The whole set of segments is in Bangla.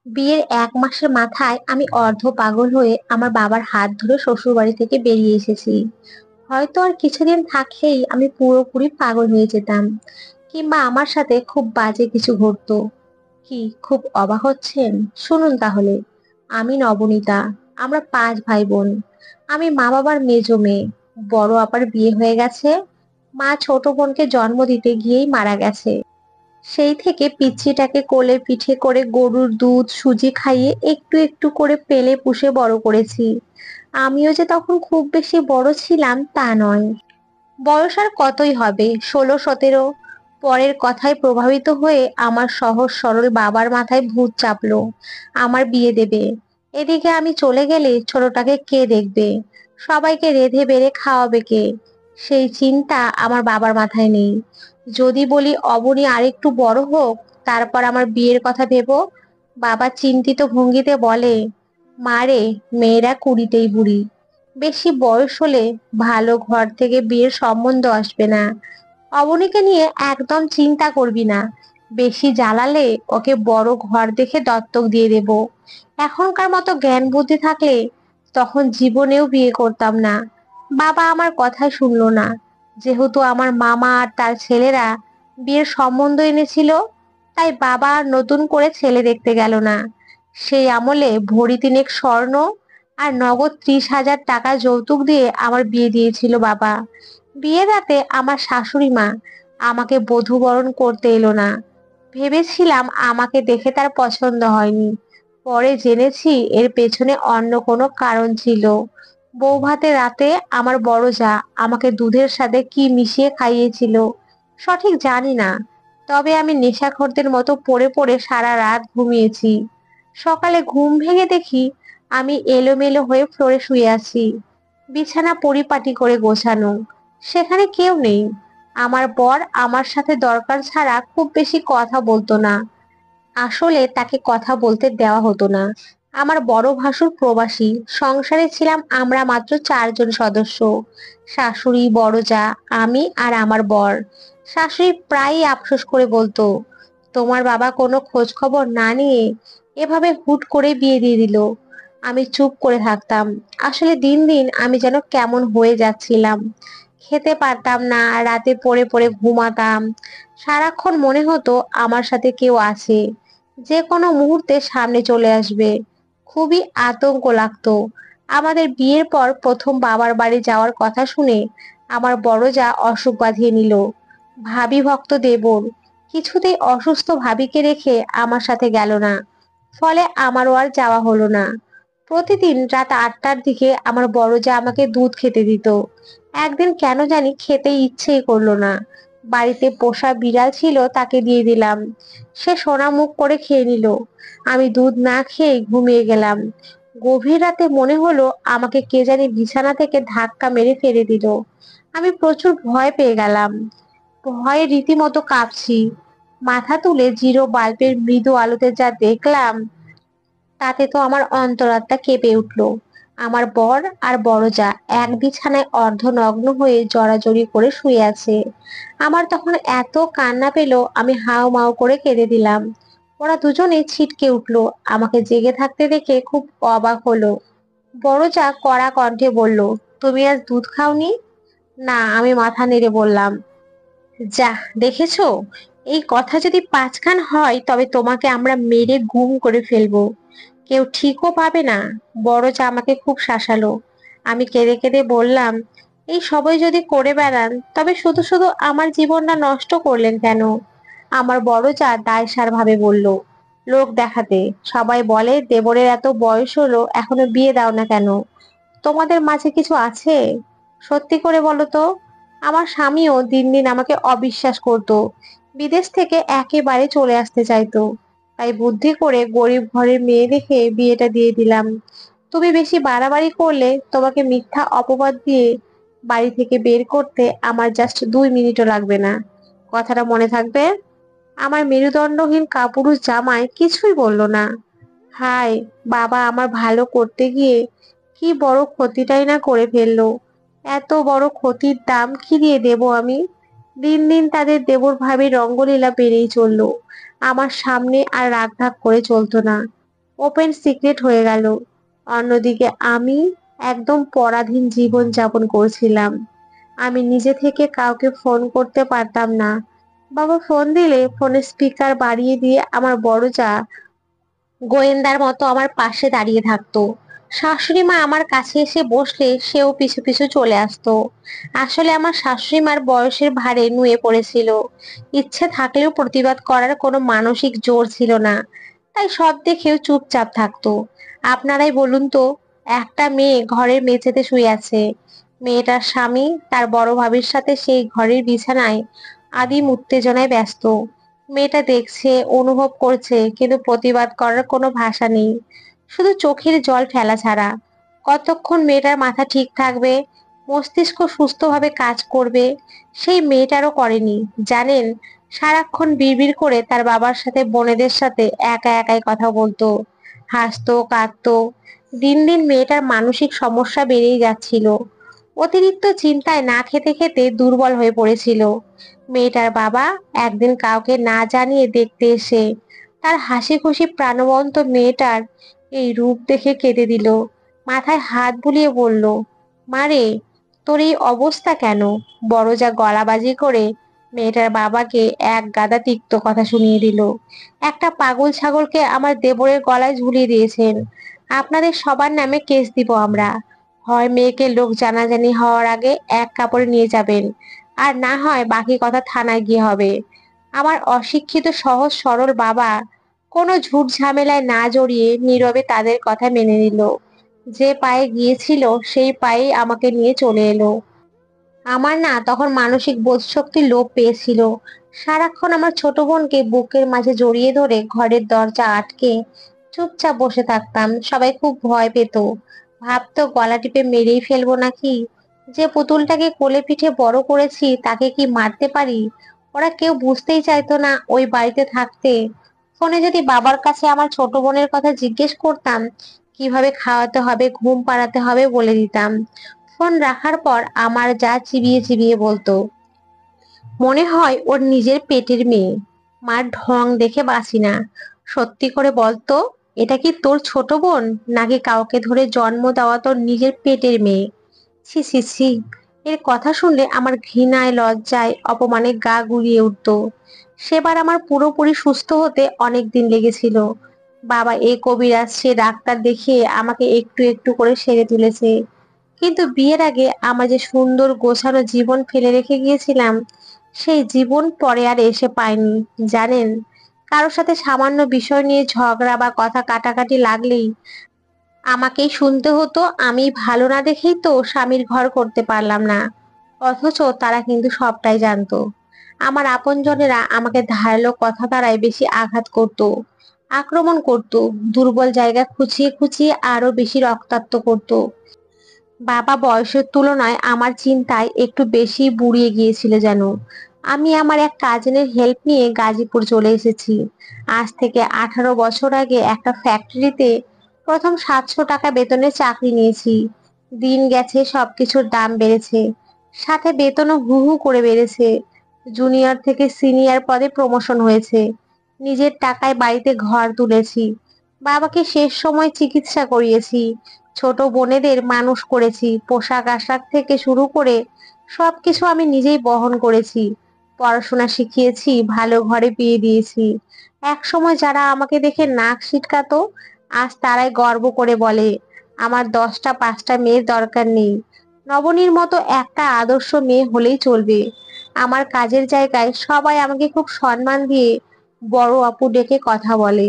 বিয়ের 1 মাসের মাথায় আমি অর্ধ পাগল হয়ে আমার বাবার হাত ধরে শ্বশুর বাড়ি থেকে বেরিয়ে এসেছি। হয়তো আর কিছুদিন থাকলেই আমি পুরোপুরি পাগল হয়ে যেতাম, কিংবা আমার সাথে খুব বাজে কিছু ঘটতো। কি খুব অবাক হচ্ছেন? শুনুন তাহলে। আমি নবনীতা। আমরা 5 ভাই বোন। আমি মা বাবার মেজো মেয়ে। বড় আপার বিয়ে হয়ে গেছে। মা ছোট বোনকে জন্ম দিতে গিয়েই মারা গেছে। সেই থেকে পিচ্চিটাকে কোলে পিঠে করে গরুর দুধ সুজি খাইয়ে একটু একটু করে পেলে পুষে বড় করেছি। আমিও যে তখন খুব বেশি বড় ছিলাম তা নয়। বয়স আর কতই হবে, 16-17। পরের কথায় প্রভাবিত হয়ে আমার সহজ সরল বাবার মাথায় ভূত চাপলো, আমার বিয়ে দেবে। এদিকে আমি চলে গেলে ছোটটাকে কে দেখবে? সবাইকে রেঁধে বেড়ে খাওয়াবে কে? সেই চিন্তা আমার বাবার মাথায় নেই। যদি বলি অবনী আরেকটু বড় হোক, তারপর আমার বিয়ের কথা ভেবো। বাবা চিন্তিত ভঙ্গিতে বলে, মারে, মেয়েরা কুড়িতেই বুড়ি। বেশি বয়স হলে ভালো ঘর থেকে বিয়ের সম্বন্ধ আসবে না। অবনীকে নিয়ে একদম চিন্তা করবি না। বেশি জ্বালালে ওকে বড় ঘর দেখে দত্তক দিয়ে দেব। এখনকার মতো জ্ঞান বুদ্ধি থাকলে তখন জীবনেও বিয়ে করতাম না। বাবা আমার কথাই শুনলো না। যেহেতু আমার মামা আর তার ছেলেরা বিয়ের সম্বন্ধ এনেছিল, তাই বাবা আর নতুন করে ছেলে দেখতে গেল না। সেই আমলে ভরি তিনেক স্বর্ণ আর নগদ 30,000 টাকা যৌতুক দিয়ে আমার বিয়ে দিয়েছিল বাবা। বিয়ে রাতে আমার শাশুড়ি মা আমাকে বধূ বরণ করতে এলো না। ভেবেছিলাম আমাকে দেখে তার পছন্দ হয়নি। পরে জেনেছি এর পেছনে অন্য কোনো কারণ ছিল। বউ ভাতে রাতে আমার বড় যা আমাকে দুধের সাথে কি মিশিয়ে খাইয়েছিল সঠিক জানি না। তবে আমি নেশাখোরদের মতো পড়ে পড়ে সারা রাত ঘুমিয়েছি। সকালে ঘুম ভেঙে দেখি আমি এলোমেলো হয়ে ফ্লোরে শুয়ে আছি। বিছানা পরিপাটি করে গোছানো। সেখানে কেউ নেই। আমার বর আমার সাথে দরকার ছাড়া খুব বেশি কথা বলতো না। আসলে তাকে কথা বলতে দেওয়া হতো না। আমার বড় ভাসুর প্রবাসী। সংসারে ছিলাম আমরা মাত্র 4 জন সদস্য। শাশুড়ি, বড় যা, আমি আর আমার বর। শাশুড়ি প্রায়ই আফসোস করে বলতো, তোমার বাবা কোনো খোঁজ খবর না নিয়ে এভাবে হুট করে বিয়ে দিয়ে দিল। আমি চুপ করে থাকতাম। আসলে দিন দিন আমি যেন কেমন হয়ে যাচ্ছিলাম। খেতে পারতাম না, রাতে পড়ে পড়ে ঘুমাতাম। সারাক্ষণ মনে হতো আমার সাথে কেউ আছে, যে কোনো মুহূর্তে সামনে চলে আসবে। খুবই আতঙ্ক লাগতো। আমাদের বিয়ের পর প্রথম বাবার বাড়ি যাওয়ার কথা শুনে আমার বড় যা অসুখ বাঁধিয়ে নিল। ভাবি ভক্ত দেবর কিছুতেই অসুস্থ ভাবিকে রেখে আমার সাথে গেল না। ফলে আমারও আর যাওয়া হলো না। প্রতিদিন রাত 8টার দিকে আমার বড় যা আমাকে দুধ খেতে দিত। একদিন কেন জানি খেতে ইচ্ছেই করলো না। বাড়িতে পোষা বিড়াল ছিল, তাকে দিয়ে দিলাম। সে সোনা মুখ করে খেয়ে নিল। আমি দুধ না খেয়ে ঘুমিয়ে গেলাম। গভীর রাতে মনে হলো আমাকে কে জানি বিছানা থেকে ধাক্কা মেরে ফেলে দিল। আমি প্রচুর ভয় পেয়ে গেলাম। ভয়ে রীতিমতো কাঁপছি। মাথা তুলে জিরো বাল্বের মৃদু আলোতে যা দেখলাম, তাতে তো আমার অন্তরাত্মা কেঁপে উঠল। আমার বর আর বড় যা এক বিছানায় অর্ধনগ্ন হয়ে জড়াজড়ি করে শুয়ে আছে। আমার তখন এত কান্না পেল, আমি হাউ মাউ করে কেঁদে দিলাম। ওরা দুজনে ছিটকে উঠলো। আমাকে জেগে থাকতে দেখে খুব অবাক হলো। বড় যা কড়া কণ্ঠে বলল, তুমি আজ দুধ খাওনি? না, আমি মাথা নেড়ে বললাম। যা, দেখেছো? এই কথা যদি 5 খান হয় তবে তোমাকে আমরা মেরে গুম করে ফেলবো। কেউ ঠিকও পাবে না। বড় যা আমাকে খুব শাসালো। আমি কেঁদে কেঁদে বললাম, এই সবাই যদি করে বেড়ান তবে শুধু শুধু আমার জীবনটা নষ্ট করলেন কেন? আমার বড় যা দায়সার ভাবে বলল, লোক দেখাতে। সবাই বলে দেবরের এত বয়স হলো এখনো বিয়ে দাও না কেন? তোমাদের মাঝে কিছু আছে? সত্যি করে বলো তো। আমার স্বামীও দিন দিন আমাকে অবিশ্বাস করত। বিদেশ থেকে একেবারে চলে আসতে চাইতো। তাই বুদ্ধি করে গরিব ঘরের মেয়ে দেখে বিয়েটা দিয়ে দিলাম। তুমি বেশি বাড়াবাড়ি করলে তোমাকে মিথ্যা অপবাদ দিয়ে বাড়ি থেকে বের করতে আমার জাস্ট 2 মিনিটও লাগবে না। কথাটা মনে থাকবে? আমার মেরুদণ্ডহীন কাপুরুষ জামাই কিছুই বলল না। হায়, বাবা আমার ভালো করতে গিয়ে কি বড় ক্ষতিটাই না করে ফেললো। এত বড় ক্ষতির দাম কি দিয়ে দেব আমি? দিন দিন তাদের দেবর ভাবির রঙ্গলীলা বেড়েই চললো। আমার সামনে আর রাগঢাক করে চলতো না। ওপেন সিক্রেট হয়ে গেল। অন্যদিকে আমি একদম পরাধীন জীবন যাপন করছিলাম। আমি নিজে থেকে কাউকে ফোন করতে পারতাম না। বাবা ফোন দিলে ফোনের স্পিকার বাড়িয়ে দিয়ে আমার বড় যা গোয়েন্দার মতো আমার পাশে দাঁড়িয়ে থাকতো। শাশুড়ি মা আমার কাছে এসে বসলে সেও পিছু পিছু চলে আসতো। আসলে আমার শাশুড়ি মার বয়সের ভারে নুয়ে পড়েছিল। ইচ্ছে থাকলেও প্রতিবাদ করার কোনো মানসিক জোর ছিল না, তাই সব দেখেও চুপচাপ থাকতো। আপনারাই বলুন তো, একটা মেয়ে ঘরের মেঝেতে শুয়ে আছে, মেয়েটার স্বামী তার বড় ভাবির সাথে সেই ঘরের বিছানায় আদিম উত্তেজনায় ব্যস্ত। মেয়েটা দেখছে, অনুভব করছে, কিন্তু প্রতিবাদ করার কোনো ভাষা নেই, শুধু চোখের জল ফেলা ছাড়া। কতক্ষণ মেয়েটার মাথা ঠিক থাকবে, মস্তিষ্ক সুস্থভাবে কাজ করবে? সেই মেয়েটারও করেনি, জানেন। সারাক্ষণ বিড়বিড় করে তার বাবার সাথে বোনেদের সাথে একা একাই কথা বলতো, হাসতো কাঁদতো। দিন দিন মেয়েটার মানসিক সমস্যা বেড়েই যাচ্ছিল। অতিরিক্ত চিন্তায় না খেতে খেতে দুর্বল হয়ে পড়েছিল। মেয়েটার বাবা একদিন কাউকে না জানিয়ে দেখতে এসে তার হাসি খুশি প্রাণবন্ত মেয়েটার এই রূপ দেখে কেঁদে দিল। মাথায় হাত বুলিয়ে বলল, মারে, তোর এই অবস্থা কেন? বড় যা গলাবাজি করে মেয়েটার বাবাকে এক গাদা তিক্ত কথা শুনিয়ে দিল। একটা পাগল ছাগলকে আমার দেবরের গলায় ঝুলিয়ে দিয়েছেন। আপনাদের সবার নামে কেস দিব আমরা। হয় মেয়েকে লোক জানাজানি হওয়ার আগে এক কাপড়ে নিয়ে যাবেন, আর না হয় বাকি কথা থানায় গিয়ে হবে। আমার অশিক্ষিত সহজ সরল বাবা কোনো ঝুট ঝামেলায় না জড়িয়ে নীরবে তাদের কথা মেনে নিল। যে পায়ে গিয়েছিল সেই পায়েই আমাকে নিয়ে চলে এলো। আমার না তখন মানসিক বোধশক্তির লোপ পেয়েছিল। সারাক্ষণ আমার ছোট বোনকে বুকের মাঝে জড়িয়ে ধরে ঘরের দরজা আটকে চুপচাপ বসে থাকতাম। সবাই খুব ভয় পেত, ভাবতো গলা টিপে মেরেই ফেলবো নাকি। যে পুতুলটাকে কোলে পিঠে বড় করেছি তাকে কি মারতে পারি? ওরা কেউ বুঝতেই চাইতো না ওই বাড়িতে থাকতে। ফোনে যদি বাবার কাছে আমার ছোট বোনের কথা জিজ্ঞেস করতাম, কিভাবে খাওয়াতে হবে, ঘুম পাড়াতে হবে বলে দিতাম। ফোন রাখার পর আমার যা চিবিয়ে চিবিয়ে বলতো, মনে হয় ওর নিজের পেটের মেয়ে। মার ঢং দেখে বাঁচি না। সত্যি করে বলতো, এটা কি তোর ছোট বোন, নাকি কাউকে ধরে জন্ম দেওয়া তোর নিজের পেটের মেয়ে? ছি ছি ছি। এর কথা শুনলে আমার ঘৃণায় লজ্জায় অপমানে গা গুলিয়ে উঠতো। সেবার আমার পুরোপুরি সুস্থ হতে অনেক দিন লেগেছিল। বাবা এ কবিরাজ সে ডাক্তার দেখিয়ে আমাকে একটু একটু করে সেরে তুলেছে। কিন্তু বিয়ের আগে আমার যে সুন্দর গোছানো জীবন ফেলে রেখে গিয়েছিলাম, সেই জীবন পরে আর এসে পায়নি, জানেন। কারোর সাথে সামান্য বিষয় নিয়ে ঝগড়া বা কথা কাটাকাটি লাগলেই আমাকেই শুনতে হতো আমি ভালো না দেখেই তো স্বামীর ঘর করতে পারলাম না। অথচ তারা কিন্তু সবটাই জানতো। আমার আপনজনেরা আমাকে ধারালো কথা দ্বারাই বেশি আঘাত করত, আক্রমণ করত, দুর্বল জায়গা খুঁচিয়ে খুঁচিয়ে আরো বেশি রক্তাক্ত করত। বাবা বয়সের তুলনায় আমার চিন্তায় একটু বেশি বুড়িয়ে গিয়েছিল যেন। আমি আমার এক কাজিনের হেল্প নিয়ে গাজীপুর চলে এসেছি। আজ থেকে 18 বছর আগে একটা ফ্যাক্টরিতে প্রথম 700 টাকা বেতনে চাকরি নিয়েছি। দিন গেছে, সবকিছুর দাম বেড়েছে, সাথে বেতনও হু হু করে বেড়েছে। জুনিয়র থেকে সিনিয়র পদে প্রমোশন হয়েছে। নিজের টাকায় বাড়িতে ঘর তুলেছি। বাবাকে শেষ সময় চিকিৎসা করিয়েছি। ছোট বোনেদের মানুষ করেছি, পোশাক আশাক থেকে শুরু করে সবকিছু আমি নিজেই বহন করেছি। পড়াশোনা শিখিয়েছি, ভালো ঘরে বিয়ে দিয়েছি। এক সময় যারা আমাকে দেখে নাক সিটকাতো, আজ তারাই গর্ব করে বলে, আমার 10টা 5টা মেয়ের দরকার নেই, নবনীর মতো একটা আদর্শ মেয়ে হলেই চলবে। আমার কাজের জায়গায় সবাই আমাকে খুব সম্মান দিয়ে বড় আপু ডেকে কথা বলে।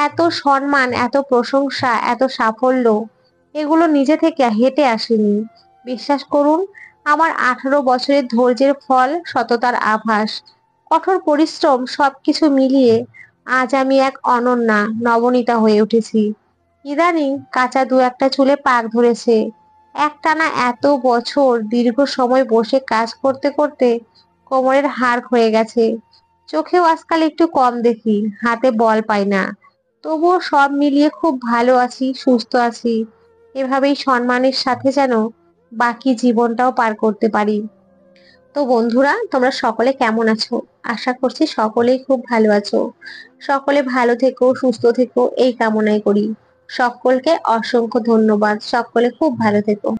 এত সম্মান, এত প্রশংসা, এত সাফল্য, এগুলো নিজে থেকে হেঁটে আসেনি। বিশ্বাস করুন, আমার 18 বছরের ধৈর্যের ফল, সততার আভাস, কঠোর পরিশ্রম সবকিছু মিলিয়ে আজ আমি এক অনন্যা নবনীতা হয়ে উঠেছি। ইদানিং কাঁচা দু একটা চুলে পাক ধরেছে। একটানা এত বছর দীর্ঘ সময় বসে কাজ করতে করতে কোমরের হাড় ক্ষয়ে গেছে। চোখেও আজকাল একটু কম দেখি, হাতে বল পাই না। তবুও সব মিলিয়ে খুব ভালো আছি, সুস্থ আছি। এভাবেই সম্মানের সাথে যেন বাকি জীবনটাও পার করতে পারি। তো বন্ধুরা, তোমরা সকলে কেমন আছো? আশা করছি সকলেই খুব ভালো আছো। সকলে ভালো থেকো, সুস্থ থেকো, এই কামনাই করি। সকলকে অসংখ্য ধন্যবাদ। সকলে খুব ভালো থেকো।